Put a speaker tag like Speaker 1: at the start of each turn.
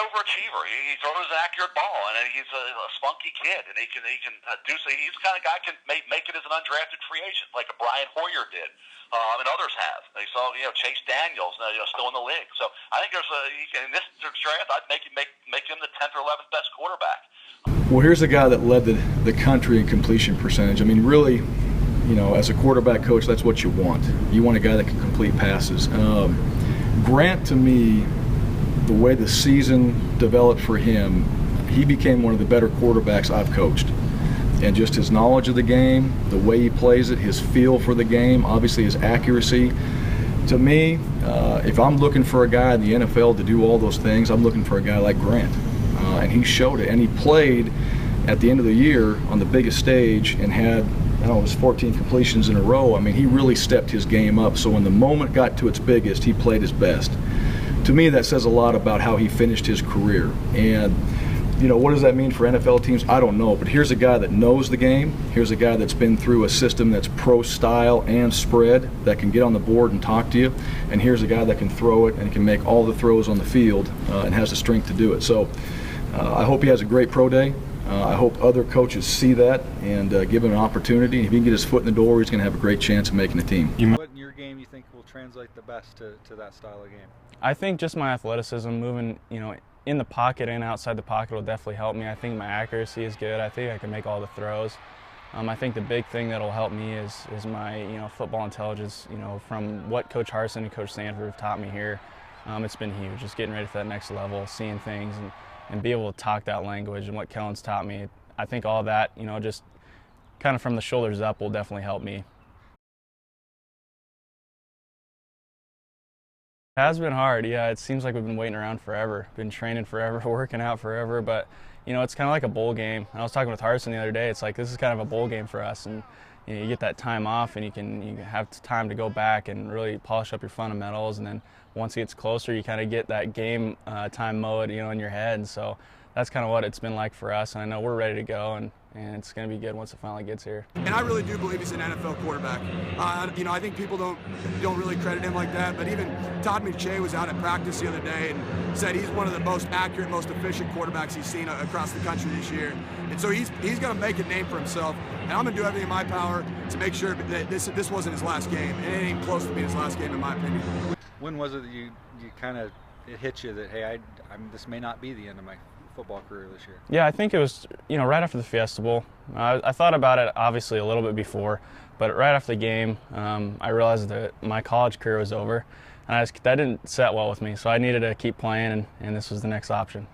Speaker 1: overachiever. He throws an accurate ball, and he's a spunky kid, and he can do so. He's the kind of guy can make it as an undrafted free agent, like a Brian Hoyer did, and others have. And you saw Chase Daniels, still in the league. So I think in this draft, I'd make him the 10th or 11th best quarterback.
Speaker 2: Well, here's a guy that led the country in completion percentage. I mean, really, as a quarterback coach, that's what you want. You want a guy that can complete passes. Grant, to me, the way the season developed for him, he became one of the better quarterbacks I've coached. And just his knowledge of the game, the way he plays it, his feel for the game, obviously his accuracy. To me, if I'm looking for a guy in the NFL to do all those things, I'm looking for a guy like Grant. And he showed it. And he played at the end of the year on the biggest stage and had, it was 14 completions in a row. I mean, he really stepped his game up. So when the moment got to its biggest, he played his best. To me, that says a lot about how he finished his career. And, what does that mean for NFL teams? I don't know. But here's a guy that knows the game. Here's a guy that's been through a system that's pro style and spread, that can get on the board and talk to you. And here's a guy that can throw it and can make all the throws on the field and has the strength to do it. So I hope he has a great pro day. I hope other coaches see that and give him an opportunity. If he can get his foot in the door, he's going to have a great chance of making the team.
Speaker 3: What in your game you think will translate the best to that style of game?
Speaker 4: I think just my athleticism, moving, in the pocket and outside the pocket will definitely help me. I think my accuracy is good. I think I can make all the throws. I think the big thing that'll help me is my, football intelligence. From what Coach HARSIN and Coach SANFORD have taught me here, it's been huge. Just getting ready for that next level, seeing things, and be able to talk that language and what Kellen's taught me. I think all that, just kind of from the shoulders up will definitely help me. It has been hard, yeah. It seems like we've been waiting around forever, been training forever, working out forever, but it's kind of like a bowl game. I was talking with HARSIN the other day. It's like this is kind of a bowl game for us, and you get that time off, and you have time to go back and really polish up your fundamentals, and then once it gets closer, you kind of get that game time mode, in your head. And so that's kind of what it's been like for us, and I know we're ready to go, and it's going to be good once it finally gets here.
Speaker 5: And I really do believe he's an NFL quarterback. I think people don't really credit him like that, but even Todd McShay was out at practice the other day and said he's one of the most accurate, most efficient quarterbacks he's seen across the country this year. And so he's going to make a name for himself, and I'm going to do everything in my power to make sure that this wasn't his last game, and it ain't close to being his last game in my opinion.
Speaker 3: When was it that you kind of, it hit you that, hey, this may not be the end of my football career this year?
Speaker 4: Yeah, I think it was, right after the Fiesta Bowl. I thought about it obviously a little bit before, but right after the game, I realized that my college career was over, and that didn't set well with me, so I needed to keep playing, and this was the next option.